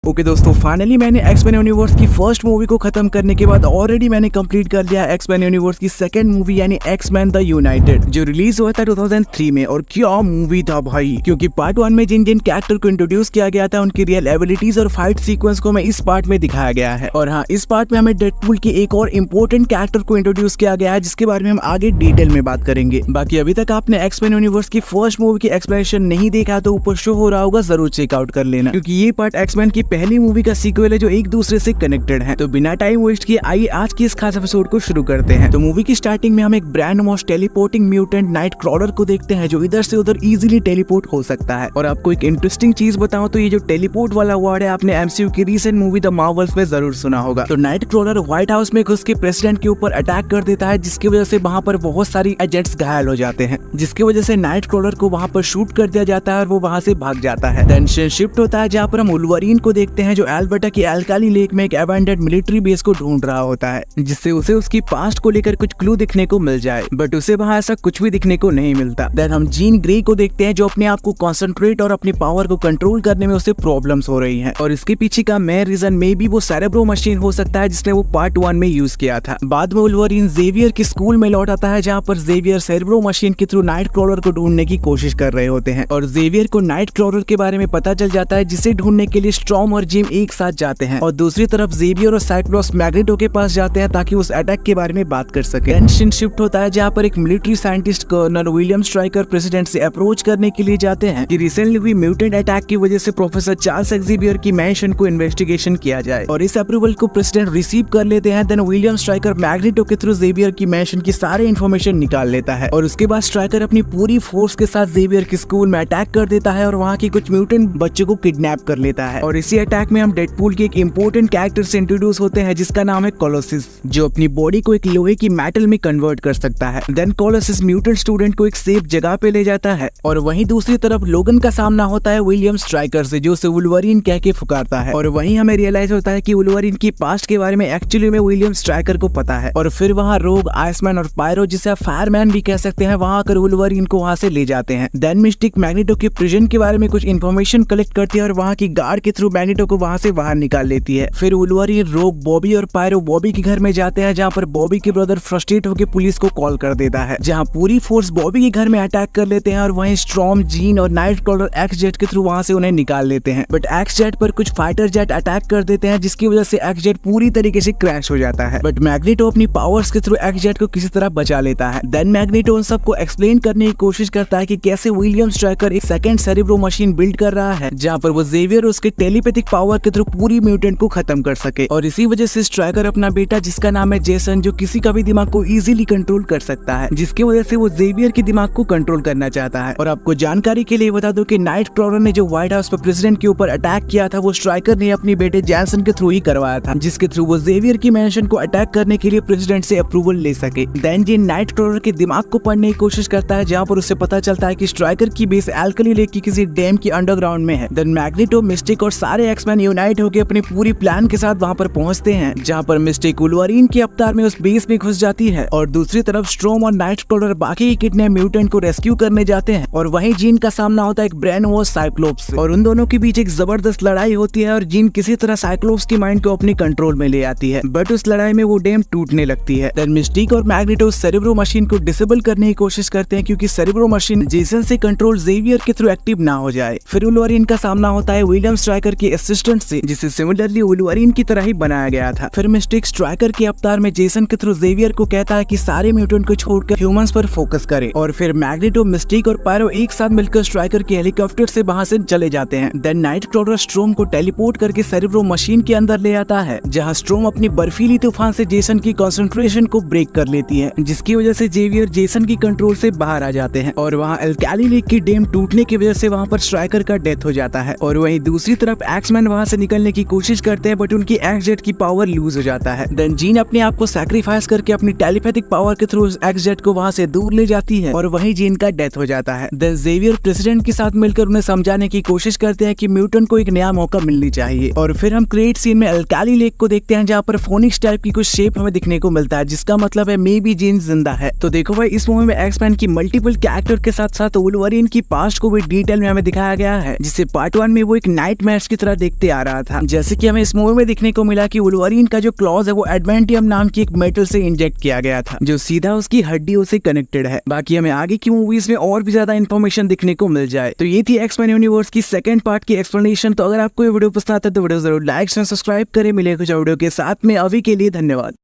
Okay दोस्तों, finally मैंने X Men universe की फर्स्ट मूवी को खत्म करने के बाद ऑलरेडी मैंने कंप्लीट कर लिया एक्स-मैन यूनिवर्स की सेकंड मूवी यानी एक्स-मैन द यूनाइटेड, जो रिलीज हुआ था 2003 में। और क्या मूवी था भाई, क्योंकि पार्ट 1 में जिन जिन कैरेक्टर को इंट्रोड्यूस किया गया था उनकी रियल एबिलिटीज और फाइट सीक्वेंस को हमें इस पार्ट में दिखाया गया है। और हाँ, इस पार्ट में हमें डेडपूल की एक और इम्पोर्टेंट कैरेक्टर को इंट्रोड्यूस किया गया है जिसके बारे में हम आगे डिटेल में बात करेंगे। बाकी अभी तक आपने एक्स-मैन यूनिवर्स की फर्स्ट मूवी की एक्सप्लेनेशन नहीं देखा तो ऊपर शो हो रहा होगा, जरूर चेकआउट कर लेना, क्योंकि ये पार्ट एक्स-मैन की पहली मूवी का सीक्वल है जो एक दूसरे से कनेक्टेड है। तो बिना टाइम वेस्ट किए आइए आज की इस खास एपिसोड को शुरू करते हैं। तो मूवी की स्टार्टिंग में हम एक brand most teleporting mutant night crawler को देखते हैं जो इधर से उधर इजीली टेलीपोर्ट हो सकता है। और आपको एक इंटरेस्टिंग चीज बताऊं तो ये जो टेलीपोर्ट वाला वर्ड है आपने एमसीयू की रीसेंट मूवी द मार्वल्स में जरूर सुना होगा। तो नाइट क्रॉलर व्हाइट हाउस में घुस के प्रेसिडेंट के ऊपर अटैक कर देता है जिसकी वजह से वहाँ पर बहुत सारी एजेंट्स घायल हो जाते हैं, जिसकी वजह से नाइट क्रॉलर को वहाँ पर शूट कर दिया जाता है और वो वहाँ से भाग जाता है। देन शिफ्ट होता है जहाँ पर हम वुल्वरीन को देखते हैं जो एल्बर्टा की एल्काली लेक में एक अबैंडन्ड मिलिट्री बेस को ढूंढ रहा होता है, जिससे उसे उसकी पास्ट को लेकर कुछ क्लू दिखने को मिल जाए, बट उसे वहाँ ऐसा कुछ भी दिखने को नहीं मिलता। देन हम जीन ग्रे को देखते हैं जो अपने आप को कॉन्सेंट्रेट और अपनी पावर को कंट्रोल करने में उसे प्रॉब्लम्स हो रही हैं, और इसके पीछे का मेन रीजन मे बी वो सेरेब्रो मशीन हो सकता है जिसने वो पार्ट 1 में यूज किया था। बाद में वुल्वरीन जेवियर के स्कूल में लौट आता है जहाँ पर जेवियर सेरेब्रो मशीन के थ्रू नाइट क्रॉलर को ढूंढने की कोशिश कर रहे होते हैं, और जेवियर को नाइट क्रॉलर के बारे में पता चल जाता है जिसे ढूंढने के लिए स्टॉर्म और जिम एक साथ जाते हैं, और दूसरी तरफ जेवियर और साइक्लोप्स मैग्नेटो के पास जाते हैं ताकि उस अटैक के बारे में बात कर सके। टेंशन शिफ्ट होता है जहाँ पर एक military scientist colonel William Stryker president से अप्रोच करने के लिए जाते हैं कि रिसेंटली हुई म्यूटेंट अटैक की वजह से प्रोफेसर चार्ल्स एक्सेवियर की मैंशन को इन्वेस्टिगेशन किया जाए, और इस अप्रूवल को प्रेसिडेंट रिसीव कर लेते हैं। देन विलियम स्ट्राइकर मैग्नेटो के थ्रू जेवियर की मैंशन की सारे इन्फॉर्मेशन निकाल लेता है, और उसके बाद स्ट्राइकर अपनी पूरी फोर्स के साथ जेवियर के स्कूल में अटैक कर देता है और वहाँ के कुछ म्यूटेंट बच्चों को किडनैप कर लेता है। और इसी अटैक में हम डेडपूल के एक इम्पोर्टेंट कैरेक्टर से इंट्रोड्यूस होते हैं जिसका नाम है कोलोसिस, जो अपनी बॉडी को एक लोहे की मेटल में कन्वर्ट कर सकता है। देन कोलोसिस म्यूटेंट स्टूडेंट को एक सेफ जगह पे ले जाता है, और वहीं दूसरी तरफ लोगन का सामना होता है विलियम स्ट्राइकर से जो उसे वुल्वरीन कह के पुकारता है, और वहीं हमें रियलाइज होता है कि वुल्वरीन की पास्ट के बारे में एक्चुअली में विलियम स्ट्राइकर को पता है। और फिर वहाँ रोग, आइसमैन और पायरो जिसे आप फायरमैन भी कह सकते हैं वहाँ आकर वुल्वरीन को वहाँ से ले जाते हैं। देन मिस्टिक मैग्नेटो के प्रिजन के बारे में कुछ इन्फॉर्मेशन कलेक्ट करती है और वहाँ की गार्ड के थ्रू मैग्नेटो को वहाँ से बाहर निकाल लेती है। फिर वुल्वरीन, रोग, बॉबी और पायरो बॉबी के घर में जाते हैं जहाँ पर बॉबी के ब्रदर फ्रस्ट्रेट होकर पुलिस को कॉल कर देता है, जहाँ पूरी फोर्स बॉबी के घर में अटैक कर लेते हैं, और वहीं स्टॉर्म, जीन और नाइट क्रॉलर एक्स जेट के थ्रू वहाँ से उन्हें निकाल लेते हैं। बट एक्स जेट पर कुछ फाइटर जेट अटैक कर देते हैं जिसकी वजह से एक्स जेट पूरी तरीके से क्रैश हो जाता है, बट मैग्नेटो अपनी पावर्स के थ्रू एक्स जेट को किसी तरह बचा लेता है। देन मैग्नेटो उन सबको एक्सप्लेन करने की कोशिश करता है कि कैसे विलियम स्ट्राइकर एक सेकंड सेरेब्रो मशीन बिल्ड कर रहा है जहाँ पर वो जेवियर उसके टेलीपैथिक पावर के थ्रू पूरी म्यूटेंट को खत्म कर सके, और इसी वजह से स्ट्राइकर अपना बेटा जिसका नाम है जेसन, जो किसी का भी दिमाग को इजीली कंट्रोल कर सकता है, जिसकी वजह से वो जेवियर के दिमाग को कंट्रोल करना चाहता है। और आपको जानकारी के लिए बता दूं कि नाइट क्रॉलर ने जो व्हाइट हाउस पर प्रेसिडेंट के ऊपर अटैक किया था वो स्ट्राइकर ने अपने बेटे जैसन के थ्रू ही करवाया था, जिसके थ्रू वो जेवियर की मैंशन को अटैक करने के लिए प्रेसिडेंट से अप्रूवल ले सके। देन जिन नाइट क्रॉलर के दिमाग को पढ़ने की कोशिश करता है जहाँ पर उसे पता चलता है कि स्ट्राइकर की बेस एल्कली लेक की किसी डैम की अंडरग्राउंड में है। देन मैग्नेटो, मिस्टिक और सारे एक्समैन यूनाइट होकर अपनी पूरी प्लान के साथ वहाँ पर पहुँचते हैं जहाँ पर मिस्टिक वुल्वरीन के अवतार में उस बेस में घुस जाती है, और दूसरी तरफ स्टॉर्म और नाइट क्रॉलर बाकी किडनैप म्यूटेंट को रेस्क्यू करने जाते हैं, और वहीं जीन का सामना होता है एक ब्रेन वॉश साइक्लोप्स से, और उन दोनों के बीच एक जबरदस्त लड़ाई होती है और जीन किसी तरह साइक्लोप्स की माइंड को अपने कंट्रोल में ले आती है, बट उस लड़ाई में वो डैम टूटने लगती है। देन मिस्टिक और मैग्नेटो सेरेब्रो मशीन को डिसेबल करने की कोशिश करते हैं क्योंकि सेरेब्रो मशीन जेसन से कंट्रोल जेवियर के थ्रू एक्टिव ना हो जाए। फिर वुल्वरीन का सामना होता है विलियम स्ट्राइकर के असिस्टेंट से जिसे सिमिलरली वुल्वरीन की तरह ही बनाया गया था। फिर मिस्टिक स्ट्राइकर के अवतार में जेसन के थ्रू जेवियर को कहता है कि सारे म्यूटेंट को छोड़कर ह्यूमंस पर फोकस करे, और फिर मैग्नेटो, मिस्टिक और पायरो एक साथ मिलकर स्ट्राइकर के हेलीकॉप्टर से वहां से चले जाते हैं। देन नाइट क्रॉलर स्टॉर्म को टेलीपोर्ट करके सेरेब्रो मशीन के अंदर ले आता है जहां स्टॉर्म अपनी बर्फीली तूफान से जेसन की कंसंट्रेशन को ब्रेक कर लेती है, जिसकी वजह से जेवियर जेसन की कंट्रोल से बाहर आ जाते हैं, और वहाँ एल्काली लेक की डैम टूटने की वजह से वहाँ पर स्ट्राइकर का डेथ हो जाता है। और वहीं दूसरी तरफ एक्समैन वहाँ से निकलने की कोशिश करते हैं बट उनकी एक्स जेट की पावर लूज हो जाता है। देन जीन अपने आप को सैक्रिफाइस करके अपनी टेलीपैथिक पावर के थ्रू एक्स जेट को वहाँ से दूर ले जाती है, और वहीं जीन का डेथ हो जाता है। देन जेवियर प्रेसिडेंट के साथ मिलकर उन्हें समझाने की कोशिश करते हैं कि म्यूटेंट को एक नया मौका मिलनी चाहिए, और फिर हम क्रेट सीन में एल्काली लेक को देखते हैं जहाँ पर फोनिक्स टाइप की कुछ शेप हमें दिखने को मिलता है, जिसका मतलब है मे बी जीन जिंदा है। तो देखो भाई, इस मूवी में एक्समैन की मल्टीपल कैरेक्टर के साथ साथ वुल्वरीन की पास्ट को भी डिटेल में हमें दिखाया गया है, जिससे पार्ट 1 में वो एक नाइट मैच की तरह तरह देखते आ रहा था। जैसे कि हमें इस मूवी में देखने को मिला कि वुल्वरीन का जो क्लॉज है वो एडवेंटियम नाम की एक मेटल से इंजेक्ट किया गया था, जो सीधा उसकी हड्डियों से कनेक्टेड है। बाकी हमें आगे की मूवीज में और भी ज्यादा इन्फॉर्मेशन दिखने को मिल जाए। तो ये थी एक्समैन यूनिवर्स की सेकंड पार्ट की एक्सप्लेनेशन। तो अगर आपको ये वीडियो पसंद आता है तो वीडियो जरूर लाइक एंड सब्सक्राइब करें। मिले कुछ वीडियो के साथ में, अभी के लिए धन्यवाद।